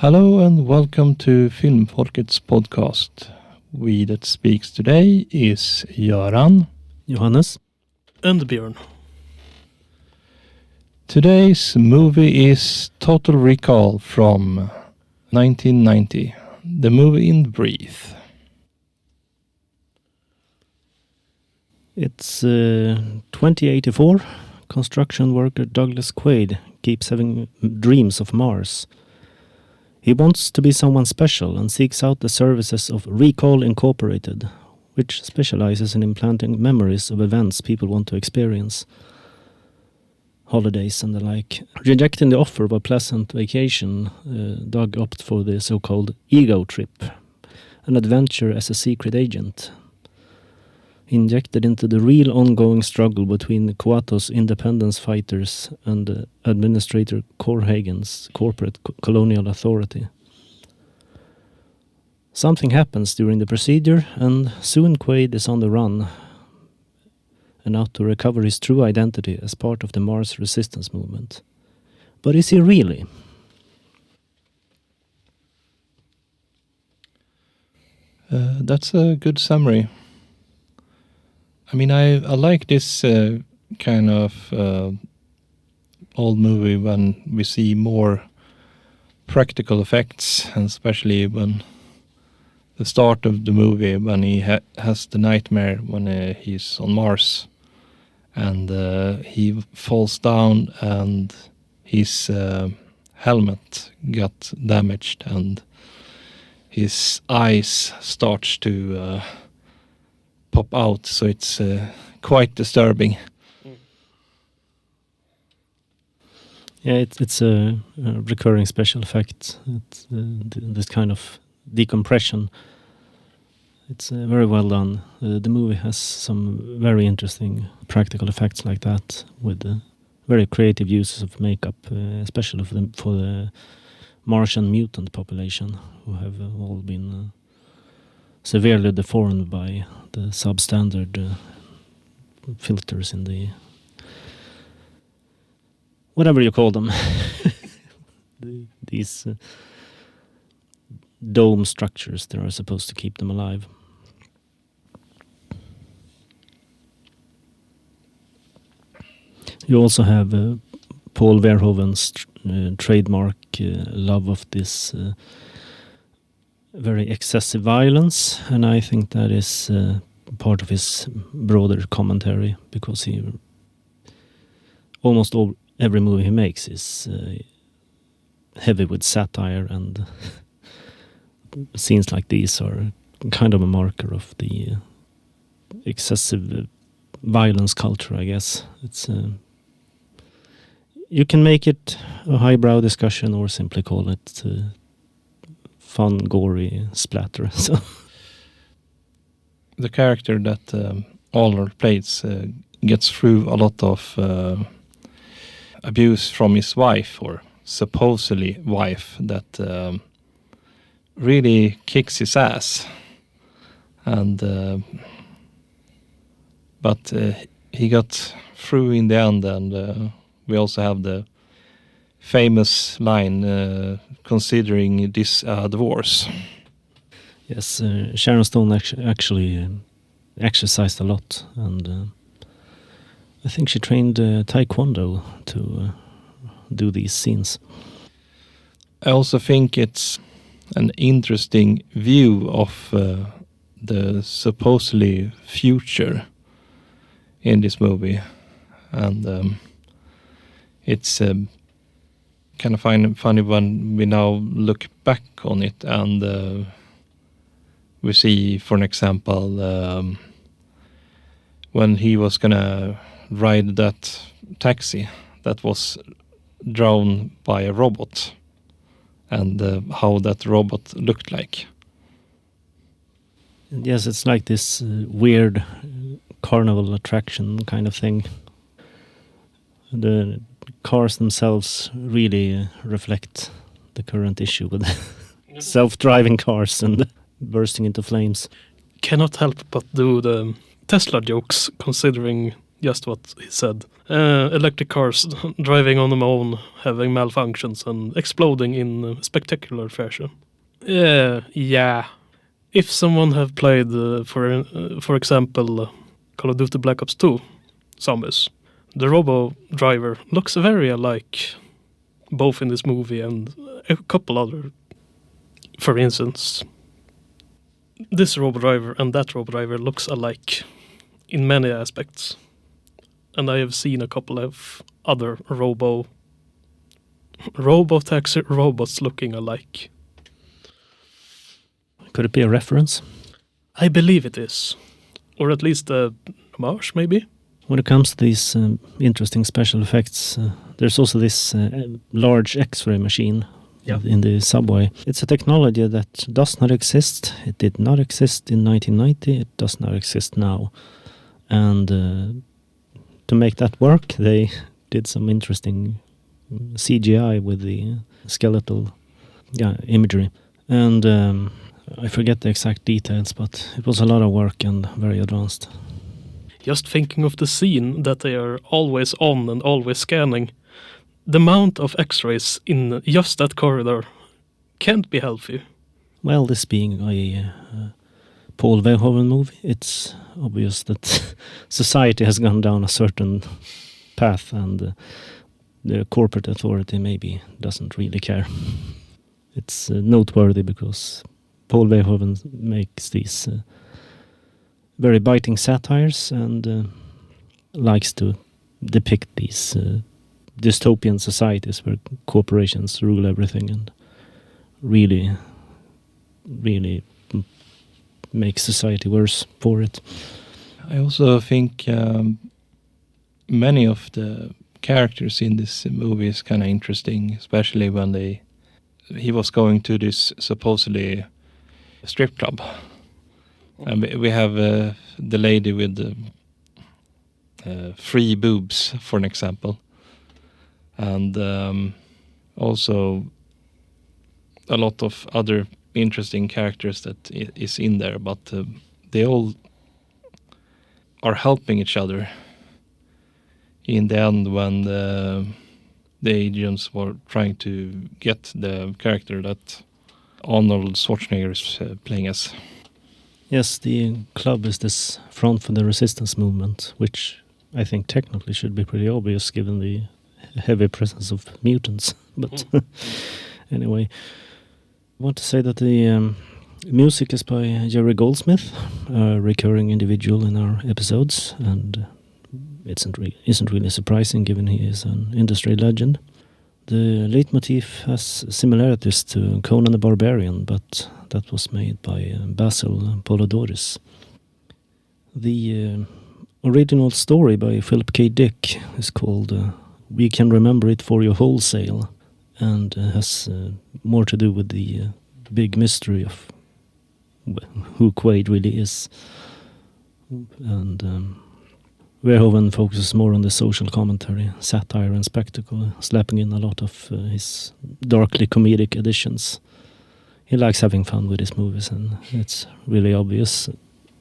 Hello and welcome to Filmfolket's podcast. We that speaks today is Göran, Johannes, and Björn. Today's movie is Total Recall from 1990. The movie in brief. It's 2084. Construction worker Douglas Quaid keeps having dreams of Mars. He wants to be someone special and seeks out the services of Recall Incorporated, which specializes in implanting memories of events people want to experience. Holidays and the like. Rejecting the offer of a pleasant vacation, Doug opts for the so-called ego trip, an adventure as a secret agent, injected into the real ongoing struggle between Kyoto's independence fighters and Administrator Corhagen's corporate colonial authority. Something happens during the procedure, and soon Quaid is on the run and out to recover his true identity as part of the Mars resistance movement. But is he really? That's a good summary. I mean, I like this kind of old movie when we see more practical effects, and especially when the start of the movie, when he has the nightmare when he's on Mars and he falls down and his helmet got damaged and his eyes starts to pop out, so it's quite disturbing. Yeah, it's a recurring special effect. It's this kind of decompression. It's very well done. The movie has some very interesting practical effects like that, with very creative uses of makeup, especially for the Martian mutant population, who have all been severely deformed by the substandard filters in the whatever you call them, these dome structures that are supposed to keep them alive. You also have Paul Verhoeven's trademark love of this very excessive violence, and I think that is part of his broader commentary, because he almost every movie he makes is heavy with satire, and scenes like these are kind of a marker of the excessive violence culture, I guess. It's you can make it a highbrow discussion or simply call it fun, gory splatter. So the character that Aller plays gets through a lot of abuse from his wife, or supposedly wife, that really kicks his ass, and but he got through in the end, and we also have the famous line, considering this divorce. yes, Sharon Stone actually exercised a lot, and I think she trained taekwondo to do these scenes. I also think it's an interesting view of the supposedly future in this movie, and it's kind of funny when we now look back on it, and we see, for an example, when he was gonna ride that taxi that was drawn by a robot, and how that robot looked like. Yes, it's like this weird carnival attraction kind of thing. The cars themselves really reflect the current issue with self-driving cars and bursting into flames. Cannot help but do the Tesla jokes, considering just what he said. Electric cars driving on their own, having malfunctions and exploding in spectacular fashion. Yeah. If someone have played, for example, Call of Duty Black Ops 2 Zombies, the robo driver looks very alike, both in this movie and a couple other. For instance, this robo driver and that robo driver looks alike in many aspects. And I have seen a couple of other robo-taxi robots looking alike. Could it be a reference? I believe it is. Or at least a homage, maybe? When it comes to these interesting special effects, there's also this large X-ray machine in the subway. It's a technology that does not exist. It did not exist in 1990. It does not exist now. And to make that work, they did some interesting CGI with the skeletal imagery. And I forget the exact details, but it was a lot of work and very advanced. Just thinking of the scene that they are always on and always scanning, the amount of X-rays in just that corridor can't be healthy. Well, this being a Paul Verhoeven movie, it's obvious that society has gone down a certain path and the corporate authority maybe doesn't really care. It's noteworthy because Paul Verhoeven makes these very biting satires and likes to depict these dystopian societies where corporations rule everything and really make society worse for it. I also think many of the characters in this movie is kind of interesting, especially when he was going to this supposedly strip club. And we have the lady with free boobs, for an example. And also a lot of other interesting characters that is in there, but they all are helping each other in the end when the agents were trying to get the character that Arnold Schwarzenegger is playing as. Yes, the club is this front for the resistance movement, which I think technically should be pretty obvious given the heavy presence of mutants. But anyway, I want to say that the music is by Jerry Goldsmith, a recurring individual in our episodes, and it isn't really surprising given he is an industry legend. The leitmotif has similarities to Conan the Barbarian, but that was made by Basil Polidorus. The original story by Philip K. Dick is called We Can Remember It For You Wholesale, and has more to do with the big mystery of who Quaid really is. And Verhoeven focuses more on the social commentary, satire and spectacle, slapping in a lot of his darkly comedic additions. He likes having fun with his movies, and it's really obvious.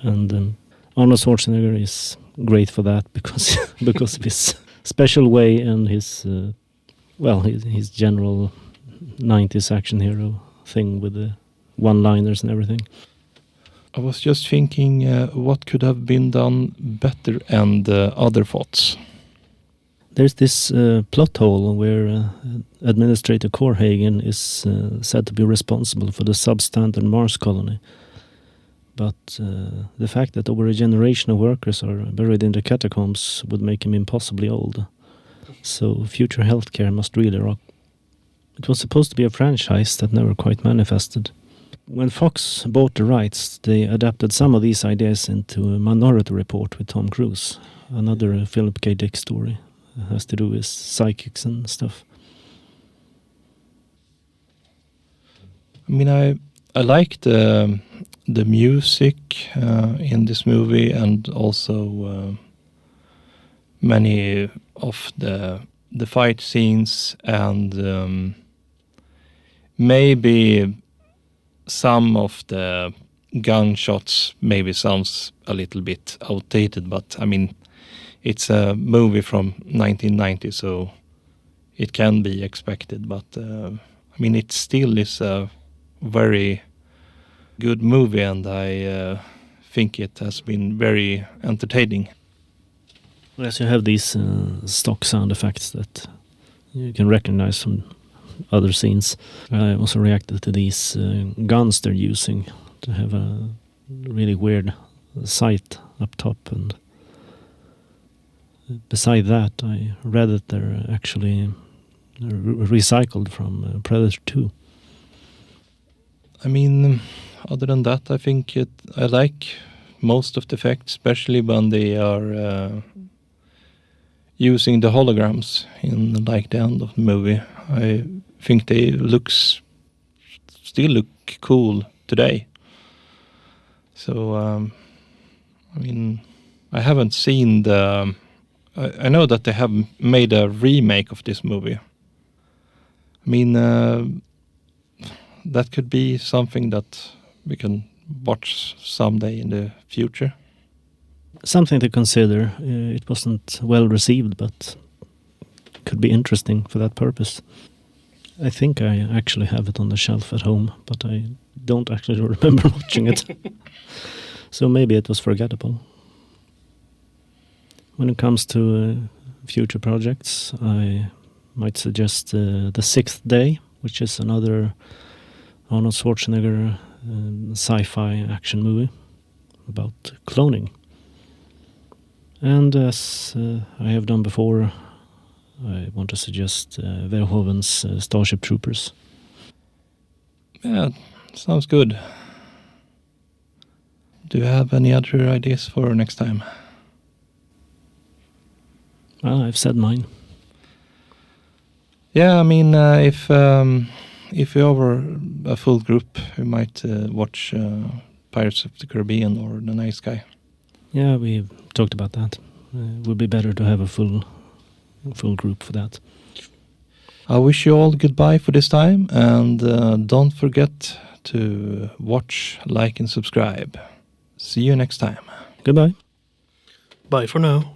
And Arnold Schwarzenegger is great for that because of his special way and his his general 90s action hero thing with the one-liners and everything. I was just thinking what could have been done better and other thoughts. There's this plot hole where Administrator Corhagen is said to be responsible for the substandard Mars colony. But the fact that over a generation of workers are buried in the catacombs would make him impossibly old. So future healthcare must really rock. It was supposed to be a franchise that never quite manifested. When Fox bought the rights, they adapted some of these ideas into a Minority Report with Tom Cruise, another Philip K. Dick story. It has to do with psychics and stuff. I mean, I like the music in this movie, and also many of the fight scenes, and maybe some of the gunshots maybe sounds a little bit outdated, but I mean, it's a movie from 1990, so it can be expected. But I mean, it still is a very good movie, and I think it has been very entertaining. Yes, you have these stock sound effects that you can recognize from other scenes. I also reacted to these guns they're using to have a really weird sight up top, and beside that I read that they're actually recycled from Predator 2. I mean, other than that, I think I like most of the effects, especially when they are using the holograms in like the end of the movie. I think they still look cool today. So I mean, I haven't seen I know that they have made a remake of this movie. I mean, that could be something that we can watch someday in the future. Something to consider. It wasn't well received, but could be interesting for that purpose. I think I actually have it on the shelf at home, but I don't actually remember watching it. So maybe it was forgettable. When it comes to future projects, I might suggest The Sixth Day, which is another Arnold Schwarzenegger sci-fi action movie about cloning. And as I have done before, I want to suggest Verhoeven's Starship Troopers. Yeah, sounds good. Do you have any other ideas for next time? Well, I've said mine. Yeah, I mean, if we are a full group, we might watch Pirates of the Caribbean or The Nice Guy. Yeah, we talked about that. It would be better to have a full group for that. I wish you all goodbye for this time, and don't forget to watch, like, and subscribe. See you next time. Goodbye. Bye for now.